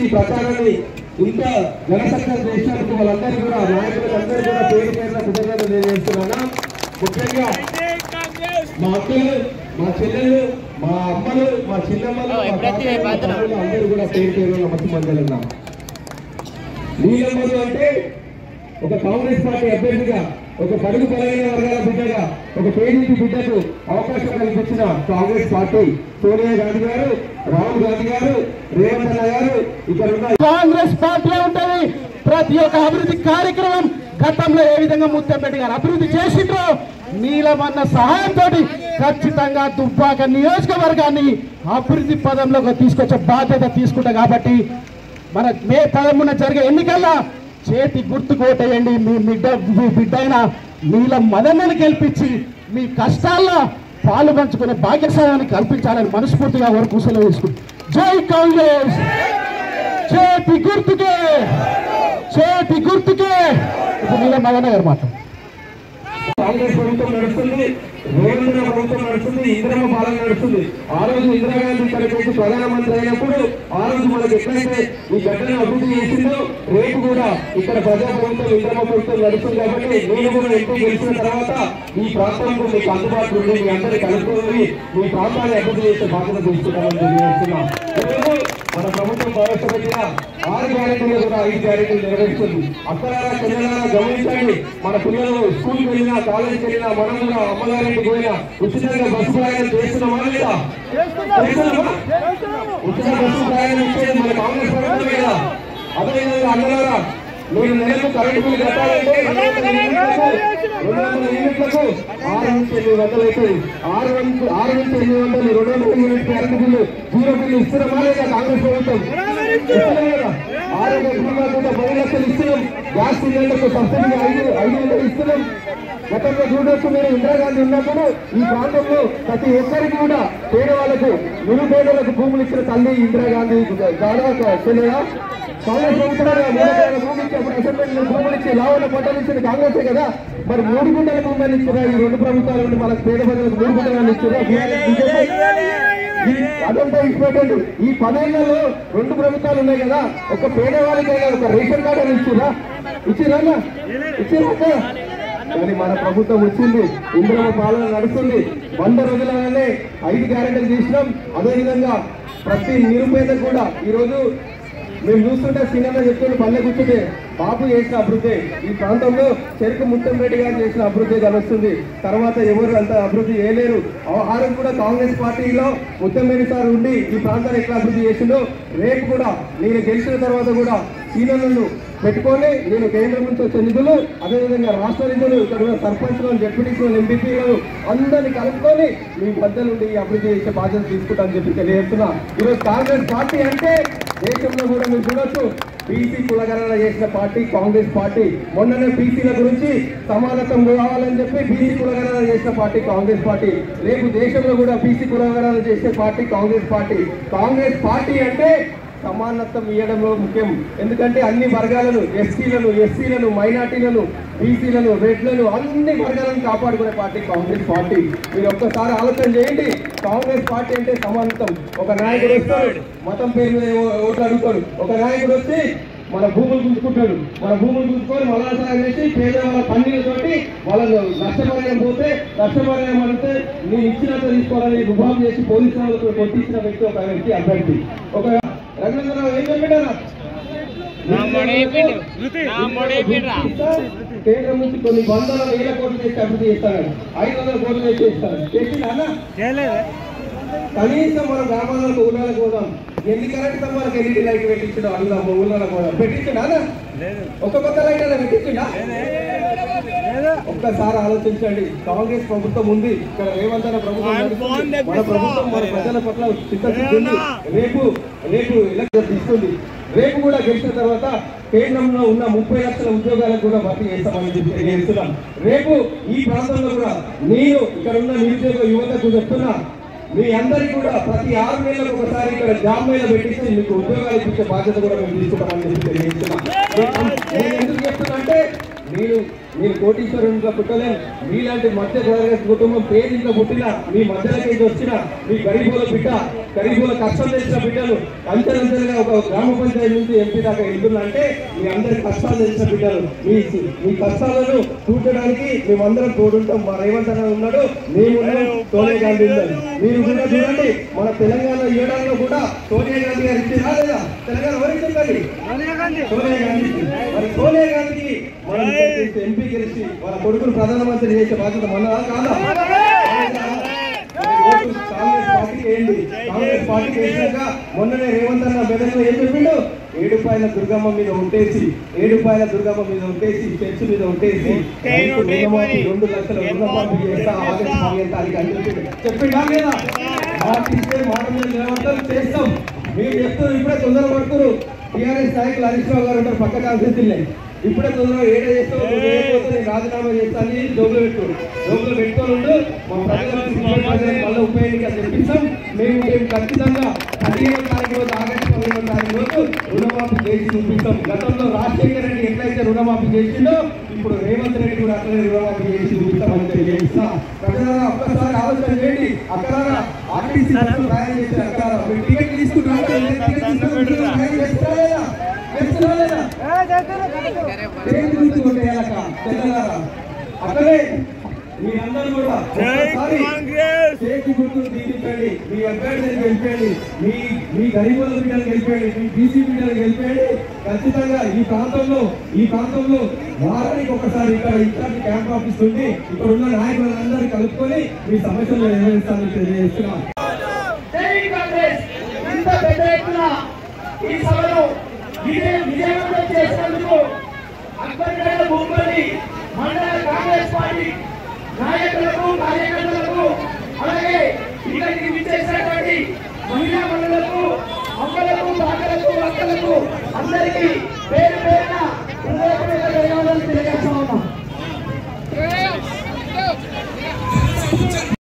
ఈ ప్రచారాన్ని ఇంత ఘనసక్తం చేసినందుకు వాళ్ళందరికీ కూడా నాయకులందరూ కూడా పేరు పేరున కృతజ్ఞతలు తెలియజేస్తున్నాను. ముఖ్యంగా మా అక్కలు, మా చెల్లెళ్ళు, మా అమ్మలు, మా చిన్నమ్మలు, అందరూ కూడా పేరు పేరున మధ్య మందలున్నాం. నీలమ్మలు అంటే ఒక కాంగ్రెస్ పార్టీ అభ్యర్థిగా, ఒక బడుగు బలైన వర్గాల బిడ్డగా, ఒక పేదింటి బిడ్డకు అవకాశం కల్పించిన కాంగ్రెస్ పార్టీ సోనియా గాంధీ గారు, రాహుల్ గాంధీ గారు, రేవంత్ అన్న గారు ఇక్కడ ఉన్న కాంగ్రెస్ పార్టీ ఉంటుంది. ప్రతి ఒక్క అభివృద్ధి కార్యక్రమం గతంలో ఏ విధంగా ముత్తంపేట గారు అభివృద్ధి చేసిండ్రో నీలమన్న సహాయంతో ఖచ్చితంగా దుబ్బాక నియోజకవర్గాన్ని అభివృద్ధి పదంలోకి తీసుకొచ్చే బాధ్యత తీసుకుంటా. కాబట్టి మన మే 13 జరిగే ఎన్నికల్లో చేతి గుర్తు కోటేయండి. మీ బిడ్డ అయిన నీలం మదన్నని గెలిపించి మీ కష్టాల్లో పాలు పంచుకునే భాగ్యస్వామ్యాన్ని కల్పించాలని మనస్ఫూర్తిగా వరకు సెలవు తీసుకుంటాం. జై కాంగ్రెస్, చేతి గుర్తుకే, చేతి గుర్తుకే. ఇప్పుడు నీలం మదన్న గారు మాట. కాంగ్రెస్ ప్రభుత్వం నడుస్తుంది, రేవంత్ ప్రభుత్వం నడుస్తుంది, ఇందిరమ్మ పాలన నడుస్తుంది. ఆ రోజు ఇందిరాగాంధీ ఇక్కడికి వచ్చి ప్రధానమంత్రి అయినప్పుడు ఆ రోజు మనకి ఎట్లయితే ఈ గడ్డను అభివృద్ధి చేసిందో రేపు కూడా ఇక్కడ ప్రజా ప్రభుత్వం, ఇందిరమ్మ ప్రభుత్వం నడుస్తుంది. కాబట్టి నేను కూడా ఎంపీ గెలిచిన తర్వాత ఈ ప్రాంతంలో మీకు అందుబాటులో ఉండి మీ అందరినీ కలుపుకొని మీ ప్రాంతాన్ని అభివృద్ధి చేసే బాధ్యత తీసుకుంటామని తెలియజేస్తున్నాం. మన ప్రభుత్వం ప్రవేశపెట్టిన 6 గ్యారెంటీలు కూడా 5 గ్యారెంటీలు నెరవేరుస్తుంది. అక్కడారా చెల్లెలారా గమనించండి. మన పిల్లలు స్కూల్కి వెళ్ళినా, కాలేజీకి వెళ్ళినా, మనం కూడా అమ్మగారింటికి పోయినా ఉచితంగా బస్సు ప్రయాణం చేస్తున్నామా లేదా? ఉచిత బస్సు ప్రయాణం ఇచ్చేది మన కాంగ్రెస్ ప్రభుత్వం కదా. అదేవిధంగా అన్నలారా, మీరు నెలకు కరెంటు బిల్లు కట్టాలంటే 200 యూనిట్లకు 6 నుంచి 800 అవుతుంది. 6 నుంచి 800 200 unit current bill, zero bill ఇస్తున్నామా లేదా కాంగ్రెస్ ప్రభుత్వం? ఇస్తున్నాం కదా. ఆరోగ్య బీమా కూడా 10 లక్షలు ఇస్తున్నాం. గ్యాస్ సిలిండర్కు సబ్సిడీ 500 ఇస్తున్నాం. గతంలో చూడొచ్చు, మీరు ఇందిరాగాంధీ ఉన్నప్పుడు ఈ ప్రాంతంలో ప్రతి ఒక్కరికి కూడా పేదవాళ్లకు, నిరుపేదలకు భూములు ఇచ్చిన తల్లి ఇందిరాగాంధీ తెలియదా? కాంగ్రెస్ ప్రభుత్వం భూమి ఇచ్చి అప్పుడు అసెంబ్లీ భూములు ఇచ్చి లాభాల పట్టాలు ఇచ్చింది కాంగ్రెసే కదా. మరి 3 గుంటల భూములు ఇచ్చారా? ఈ 2 ప్రభుత్వాల నుండి మనకు పేద ప్రజలకు 3 గుంటలు ఇచ్చారా? అదంతా ఇచ్చిపెట్టండి. ఈ 10 ఏళ్లలో 2 ప్రభుత్వాలు ఉన్నాయి కదా. ఒక పేదవాళ్ళకైనా ఒక రేషన్ కార్డు అని ఇచ్చిరా? ఇచ్చిరాక కానీ మన ప్రభుత్వం వచ్చింది, ఇందిరమ్మ పాలన నడుస్తుంది. 100 రోజులనే 5 గ్యారెంటీలు చేసినాం. అదేవిధంగా ప్రతి నిరుపేదకు కూడా ఈరోజు మేము చూస్తుంటే సినిమా చెప్తుంటే పల్లె కూర్చుంటే బాబు చేసిన అభివృద్ధి ఈ ప్రాంతంలో చెరుకు ముత్తంరెడ్డి గారు చేసిన అభివృద్ధి కలుస్తుంది. తర్వాత ఎవరు అంత అభివృద్ధి చేయలేరు. ఆహారం కూడా కాంగ్రెస్ పార్టీలో ముత్తంరెడ్డి సార్ ఉండి ఈ ప్రాంతాన్ని ఎట్లా అభివృద్ధి చేసిందో రేపు కూడా నేను గెలిచిన తర్వాత కూడా సీనియర్లను పెట్టుకొని నేను కేంద్రం నుంచి వచ్చే నిధులు, అదేవిధంగా రాష్ట్ర నిధులు, ఇక్కడ ఉన్న సర్పంచ్లను, డిప్యూటీలను, ఎంపీపీలను అందరినీ కలుపుకొని మీ మధ్య నుండి అభివృద్ధి చేసే బాధ్యత తీసుకుంటామని చెప్పి తెలియజేస్తున్నా. ఈరోజు కాంగ్రెస్ పార్టీ అంటే దేశంలో కూడా మీరు చూడొచ్చు, బీసీ కులగణన చేసిన పార్టీ కాంగ్రెస్ పార్టీ. మొన్ననే బీసీల గురించి సమానత్వం కావాలని చెప్పి బీసీ కులగణన చేసిన పార్టీ కాంగ్రెస్ పార్టీ. రేపు దేశంలో కూడా బీసీ కులగణన చేసే party Congress party. Congress party అంటే సమానత్వం ఇవ్వడంలో ముఖ్యం. ఎందుకంటే అన్ని వర్గాలను, ఎస్సీలను, ఎస్సీలను, మైనార్టీలను, బీసీలను, రెడ్లను, అన్ని వర్గాలను కాపాడుకునే పార్టీ కాంగ్రెస్ పార్టీ. మీరు ఒక్కసారి ఆలోచన చేయండి. కాంగ్రెస్ పార్టీ అంటే సమానత్వం. ఒక నాయకుడు వస్తాడు, మతం పేరు మీద ఓట్లు అడుగుతాడు. ఒక నాయకుడు వచ్చి మన భూములు గుంజుకుంటాడు. మన భూములు గుంజుకొని మలాసాయం చేసి పేదవాళ్ళ పన్నీలతోటి వాళ్ళను నష్టపరిహారం పోతే నష్టపరిహారం అంటే నేను ఇచ్చినంత తీసుకోవాలని రుబాబు చేసి పోలీసు వాళ్ళతో కొట్టించిన వ్యక్తి ఒక వ్యక్తి అభ్యర్థి. ఒక రఘునందరావు ఏం చెప్పారా? కేంద్రం నుంచి కొన్ని 100,000 కోట్లు చేసి అభివృద్ధి చేస్తాడు. 500 కోట్లు చేస్తాడు. చేసిందా? కనీసం మనం గ్రామాలకు ఊళ్ళకు పోదాం. ఎన్ని కరెంట్ స్తంభాలకు ఎల్ఈడి లైట్ పెట్టించడం అడుగుదాం. ఊళ్ళలో పోదాం. పెట్టించిండా? ఒక కొత్త లైట్ అలా పెట్టించిండా? ఒక్కసారి ఆలోచించండి. కాంగ్రెస్ ప్రభుత్వం ఉంది, ఇక్కడ రేవంత్ అన్న ప్రభుత్వం, మన ప్రభుత్వం మన ప్రజల పట్ల చిత్తశుద్ధి ఉంది. రేపు ఎలక్షన్ ఇస్తుంది. రేపు కూడా గెలిచిన తర్వాత కేంద్రంలో ఉన్న 30 లక్షల ఉద్యోగాలకు కూడా భర్తీ చేస్తామని చెప్పి తెలియజేస్తున్నాం. రేపు ఈ ప్రాంతంలో కూడా నేను ఇక్కడ ఉన్న నిరుద్యోగ యువతకు చెప్తున్నా, మీ అందరికీ కూడా ప్రతి 6 నెలలకు ఒకసారి ఇక్కడ జాబ్ మేళ పెట్టించి మీకు ఉద్యోగాలు ఇచ్చే బాధ్యత కూడా మేము తీసుకుంటామని చెప్పి తెలియజేస్తున్నాం. నేను ఎందుకు చెప్తున్నా అంటే నేను మీరు కోటీశ్వరునిగా పుట్టలేం, మీలాంటి మధ్య తరగతి కుటుంబం పేదింట్లో పుట్టిన మీ మధ్యలోకి వచ్చిన మీ గరీబుల బిడ్డ, గరీబుల కష్టం తెలిసిన బిడ్డలు అంచెలంచెలుగా ఒక గ్రామ పంచాయతీ నుంచి ఎంపీ దాకా వెళ్తుందంటే మీ అందరి కష్టాలు తెలిసిన బిడ్డలు. మీ కష్టాలను చూడడానికి మేమందరం తోడుంటాం. మా రేవంత్ అన్న ఉన్నాడు, మేము సోనియా గాంధీ ఉన్నాడు. మీరు కూడా చూడండి, మన తెలంగాణ ఇవ్వడంలో కూడా సోనియా గాంధీ గారు ఇచ్చి రాలేదా? తెలంగాణ వహించండి సోనియా గాంధీ. మరి సోనియా గాంధీకి మనం ఎంపీ గెలిచి వాళ్ళ కొడుకును ప్రధానమంత్రి చేసే బాధ్యత మనదా కాదా? కాంగ్రెస్ పార్టీకి వేయండి. కాంగ్రెస్ పార్టీకి వేసినాక మొన్ననే రేవంత్ అన్న బెదర్లో ఏం చెప్పిండు? ఏడుపాయల దుర్గమ్మ మీద ఉంటేసి, ఏడుపాయల దుర్గమ్మ మీద ఉంటేసి, చర్చ్ మీద ఉంటేసి 2 లక్షల రుణమాఫీ చేస్తా ఆగస్టు 15వ తారీఖు అని చెప్పిండా లేదా? మాటిస్తే మాట మీద నిలబడతాం, చేస్తాం. మీరు చెప్తారు ఇప్పుడే తొందర పడుతున్నారు. టీఆర్ఎస్ నాయకులు హరీష్ రావు గారు ఉంటారు, పక్క కాన్సెన్సీలే. ఇప్పుడే తొందరగా ఏడ చేస్తావు, రాజీనామా చేస్తాను, జోబులో పెట్టుకొని ఉండు. మా ప్రజలకు మళ్ళీ ఉప ఎన్నిక తెప్పిస్తాం. మేము ఖచ్చితంగా 15వ తారీఖు రోజు ఆగస్టు 15వ తారీఖు రోజు రుణమాఫీ చేసి చూపిస్తాం. గతంలో రాజశేఖర రెడ్డి ఎట్లయితే రుణమాఫీ చేసిండో ఇప్పుడు రేవంత్ రెడ్డి కూడా అట్లనే రుణమాఫీ చేసి చూపిస్తామని తెలియజేస్తా. ప్రజలారా ఒక్కసారి ఆలోచన చేయండి. అక్కడ ఆర్టీసీ బస్సులు ప్రయాణం చేసిన అక్కడ టికెట్ తీసుకుంటున్నారు. అక్కడే మీరందరూ కూడా చేతి గుర్తులు తీర్చండి. మీ అభ్యర్థిని గెలిపేయండి, మీ గరీబుల బిడ్డలు గెలిపేయండి, మీ బీసీ బిడ్డలు గెలిపేయండి. ఖచ్చితంగా ఈ ప్రాంతంలో వారానికి ఒకసారి ఇక్కడ ఇట్లాంటి క్యాంప్ ఆఫీస్ ఉంది. ఇక్కడ ఉన్న నాయకులందరూ కలుపుకొని మీ సమస్యలు నిర్వహిస్తామని తెలియజేస్తున్నాం. ఇంత పెద్ద ఎత్తున ఈ సభను విజయవంతం చేసినందుకు అక్బర్గఢ్ భూపల్లి మండల కాంగ్రెస్ పార్టీ నాయకులు